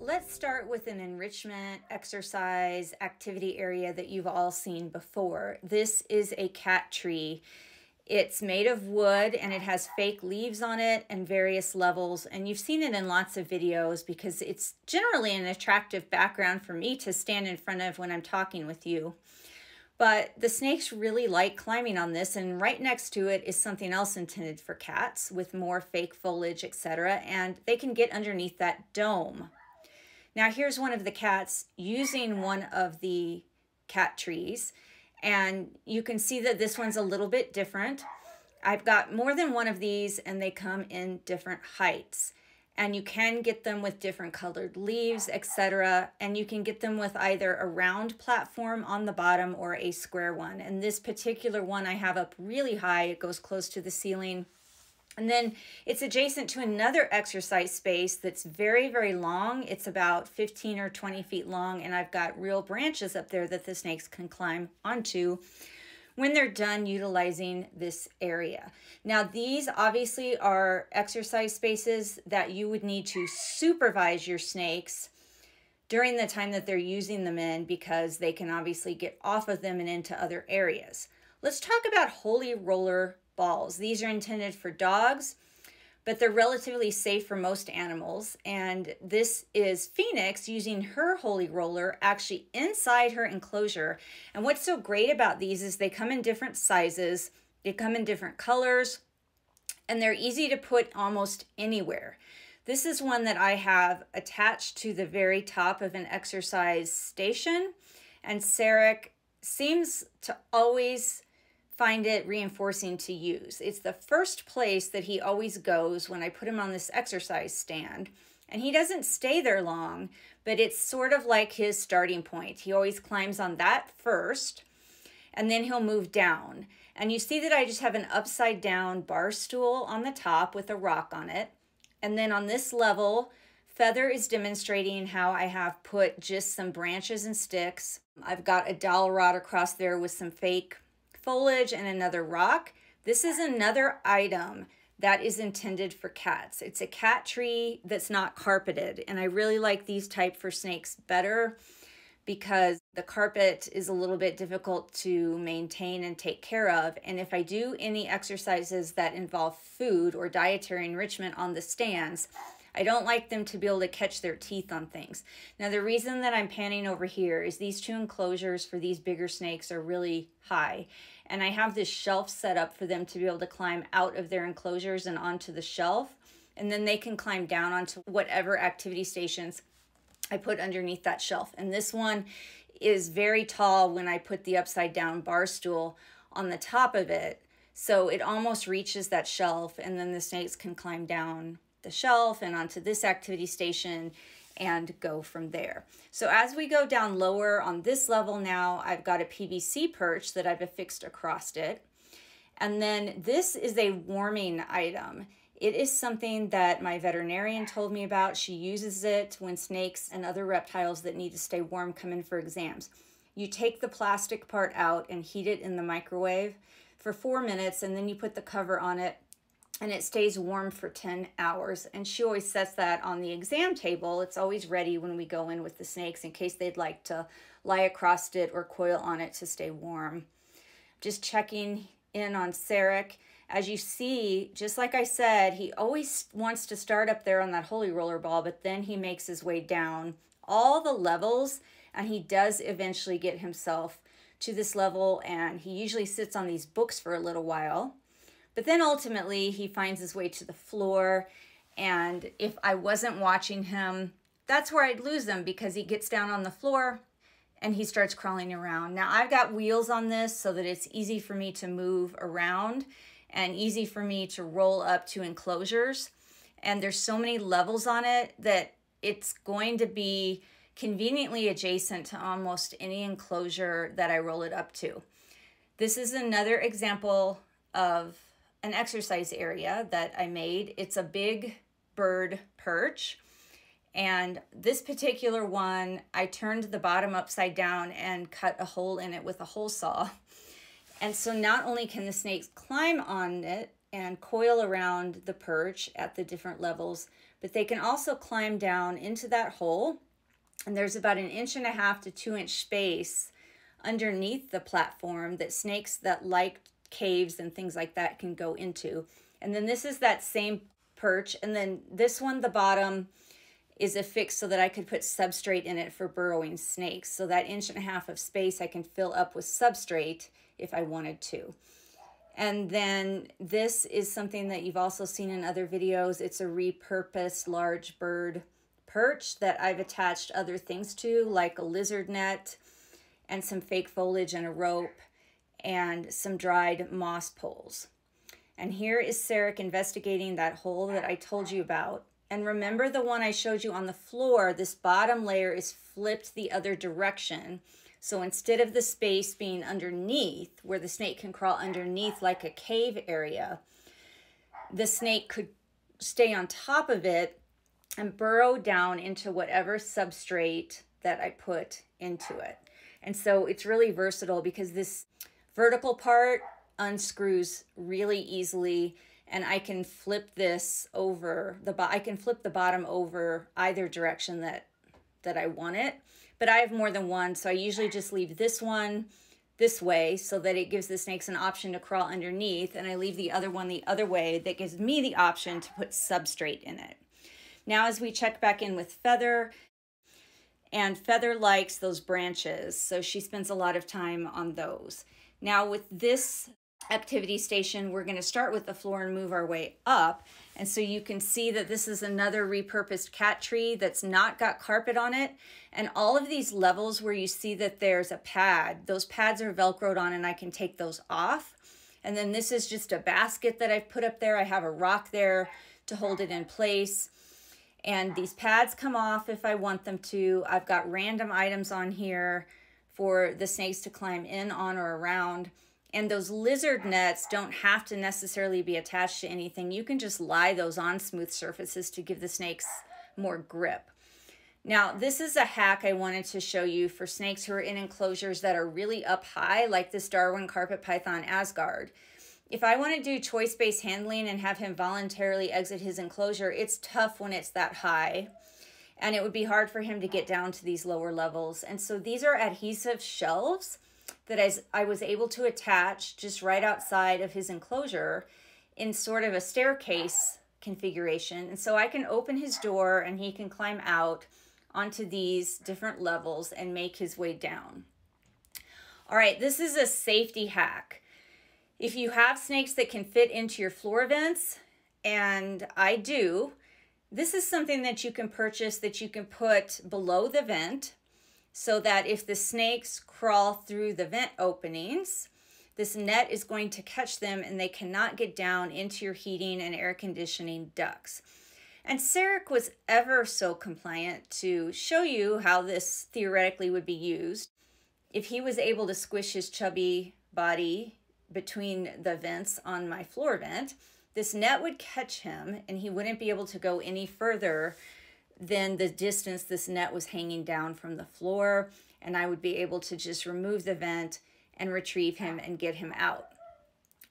Let's start with an enrichment exercise activity area that you've all seen before. This is a cat tree. It's made of wood and it has fake leaves on it and various levels, and you've seen it in lots of videos because it's generally an attractive background for me to stand in front of when I'm talking with you. But the snakes really like climbing on this, and right next to it is something else intended for cats with more fake foliage, etc., and they can get underneath that dome. Now here's one of the cats using one of the cat trees, and you can see that this one's a little bit different. I've got more than one of these and they come in different heights, and you can get them with different colored leaves, etc., and you can get them with either a round platform on the bottom or a square one. And this particular one I have up really high, it goes close to the ceiling. And then it's adjacent to another exercise space that's very, very long. It's about 15 or 20 feet long, and I've got real branches up there that the snakes can climb onto when they're done utilizing this area. Now, these obviously are exercise spaces that you would need to supervise your snakes during the time that they're using them in, because they can obviously get off of them and into other areas. Let's talk about holy roller balls. These are intended for dogs, but they're relatively safe for most animals. And this is Phoenix using her holy roller actually inside her enclosure. And what's so great about these is they come in different sizes, they come in different colors, and they're easy to put almost anywhere. This is one that I have attached to the very top of an exercise station, and Sarek seems to always find it reinforcing to use. It's the first place that he always goes when I put him on this exercise stand, and he doesn't stay there long, but it's sort of like his starting point. He always climbs on that first, and then he'll move down. And you see that I just have an upside down bar stool on the top with a rock on it. And then on this level, Feather is demonstrating how I have put just some branches and sticks. I've got a dowel rod across there with some fake foliage and another rock. This is another item that is intended for cats. It's a cat tree that's not carpeted, and I really like these type for snakes better because the carpet is a little bit difficult to maintain and take care of. And if I do any exercises that involve food or dietary enrichment on the stands, I don't like them to be able to catch their teeth on things. Now, the reason that I'm panning over here is these two enclosures for these bigger snakes are really high. And I have this shelf set up for them to be able to climb out of their enclosures and onto the shelf. And then they can climb down onto whatever activity stations I put underneath that shelf. And this one is very tall when I put the upside down bar stool on the top of it. So it almost reaches that shelf, and then the snakes can climb down the shelf and onto this activity station and go from there. So as we go down lower on this level now, I've got a PVC perch that I've affixed across it. And then this is a warming item. It is something that my veterinarian told me about. She uses it when snakes and other reptiles that need to stay warm come in for exams. You take the plastic part out and heat it in the microwave for 4 minutes, and then you put the cover on it, and it stays warm for 10 hours. And she always sets that on the exam table. It's always ready when we go in with the snakes in case they'd like to lie across it or coil on it to stay warm. Just checking in on Sarek. As you see, just like I said, he always wants to start up there on that holy roller ball, but then he makes his way down all the levels, and he does eventually get himself to this level, and he usually sits on these books for a little while. But then ultimately he finds his way to the floor, and if I wasn't watching him, that's where I'd lose him, because he gets down on the floor and he starts crawling around. Now I've got wheels on this so that it's easy for me to move around and easy for me to roll up to enclosures. And there's so many levels on it that it's going to be conveniently adjacent to almost any enclosure that I roll it up to. This is another example of an exercise area that I made. It's a big bird perch. And this particular one, I turned the bottom upside down and cut a hole in it with a hole saw. And so not only can the snakes climb on it and coil around the perch at the different levels, but they can also climb down into that hole. And there's about 1.5 to 2 inch space underneath the platform that snakes that like caves and things like that can go into. And then this is that same perch. And then this one, the bottom, is affixed so that I could put substrate in it for burrowing snakes. So that 1.5 inch of space I can fill up with substrate if I wanted to. And then this is something that you've also seen in other videos. It's a repurposed large bird perch that I've attached other things to, like a lizard net and some fake foliage and a rope and some dried moss poles. And here is Sarek investigating that hole that I told you about. And remember the one I showed you on the floor, this bottom layer is flipped the other direction. So instead of the space being underneath, where the snake can crawl underneath like a cave area, the snake could stay on top of it and burrow down into whatever substrate that I put into it. And so it's really versatile because this vertical part unscrews really easily, and I can flip this over I can flip the bottom over either direction that I want it. But I have more than one, so I usually just leave this one this way so that it gives the snakes an option to crawl underneath, and I leave the other one the other way that gives me the option to put substrate in it. Now as we check back in with Feather, and Feather likes those branches, so she spends a lot of time on those. Now with this activity station, we're going to start with the floor and move our way up. And so you can see that this is another repurposed cat tree that's not got carpet on it. And all of these levels where you see that there's a pad, those pads are Velcroed on, and I can take those off. And then this is just a basket that I've put up there. I have a rock there to hold it in place. And these pads come off if I want them to. I've got random items on here for the snakes to climb in, on, or around. And those lizard nets don't have to necessarily be attached to anything. You can just lie those on smooth surfaces to give the snakes more grip. Now, this is a hack I wanted to show you for snakes who are in enclosures that are really up high, like this Darwin carpet python Asgard. If I want to do choice-based handling and have him voluntarily exit his enclosure, it's tough when it's that high. And it would be hard for him to get down to these lower levels. And so these are adhesive shelves that I was able to attach just right outside of his enclosure in sort of a staircase configuration. And so I can open his door and he can climb out onto these different levels and make his way down. All right, this is a safety hack. If you have snakes that can fit into your floor vents, and I do, this is something that you can purchase that you can put below the vent, so that if the snakes crawl through the vent openings, this net is going to catch them and they cannot get down into your heating and air conditioning ducts. And Sarek was ever so compliant to show you how this theoretically would be used. If he was able to squish his chubby body between the vents on my floor vent, this net would catch him and he wouldn't be able to go any further than the distance this net was hanging down from the floor, and I would be able to just remove the vent and retrieve him and get him out.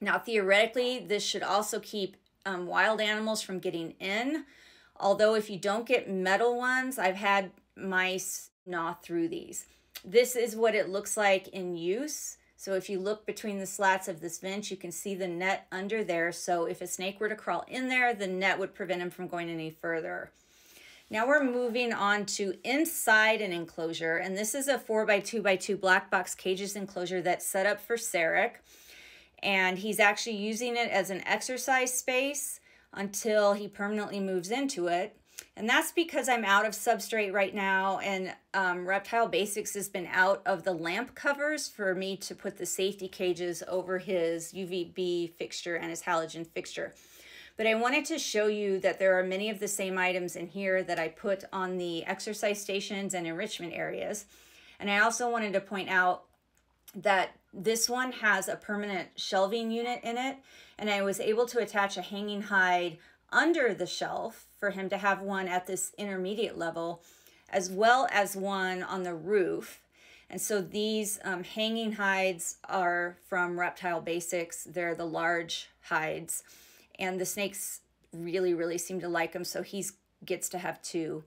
Now, theoretically, this should also keep wild animals from getting in, although if you don't get metal ones, I've had mice gnaw through these. This is what it looks like in use. So if you look between the slats of this vent, you can see the net under there. So if a snake were to crawl in there, the net would prevent him from going any further. Now we're moving on to inside an enclosure, and this is a 4x2x2 black box cages enclosure that's set up for Sarek, and he's actually using it as an exercise space until he permanently moves into it. And that's because I'm out of substrate right now, and Reptile Basics has been out of the lamp covers for me to put the safety cages over his UVB fixture and his halogen fixture. But I wanted to show you that there are many of the same items in here that I put on the exercise stations and enrichment areas. And I also wanted to point out that This one has a permanent shelving unit in it, and I was able to attach a hanging hide under the shelf for him to have one at this intermediate level, as well as one on the roof. And so these hanging hides are from Reptile Basics. They're the large hides, and the snakes really seem to like them, so he gets to have two.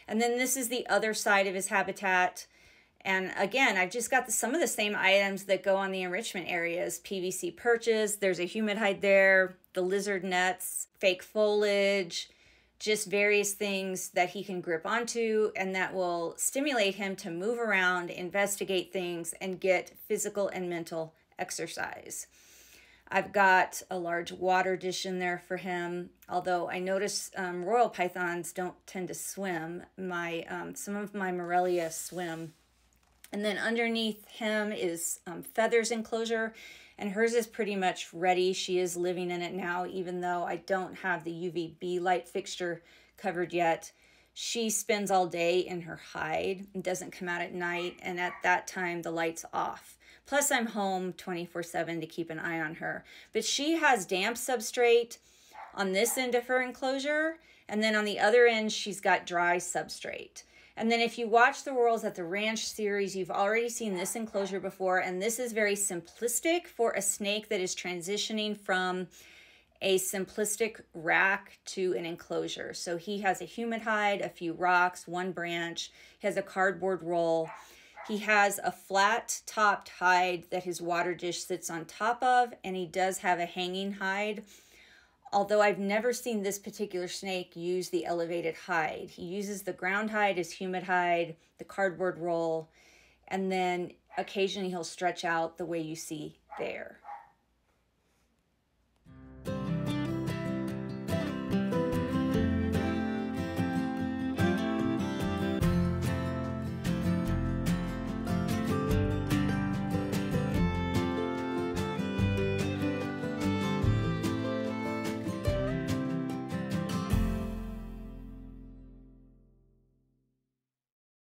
And then this is the other side of his habitat. And again, I've just got some of the same items that go on the enrichment areas. PVC perches, there's a humid hide there, the lizard nets, fake foliage, just various things that he can grip onto and that will stimulate him to move around, investigate things, and get physical and mental exercise. I've got a large water dish in there for him, although I notice royal pythons don't tend to swim. Some of my Morelia swim. And then underneath him is Feather's enclosure, and hers is pretty much ready. She is living in it now, even though I don't have the UVB light fixture covered yet. She spends all day in her hide and doesn't come out at night, and at that time the light's off. Plus I'm home 24/7 to keep an eye on her. But she has damp substrate on this end of her enclosure, and then on the other end she's got dry substrate. And then if you watch the Worlds at the Ranch series, you've already seen this enclosure before, and this is very simplistic for a snake that is transitioning from a simplistic rack to an enclosure. So he has a humid hide, a few rocks, one branch, he has a cardboard roll. He has a flat-topped hide that his water dish sits on top of, and he does have a hanging hide. Although I've never seen this particular snake use the elevated hide. He uses the ground hide, his humid hide, the cardboard roll, and then occasionally he'll stretch out the way you see there.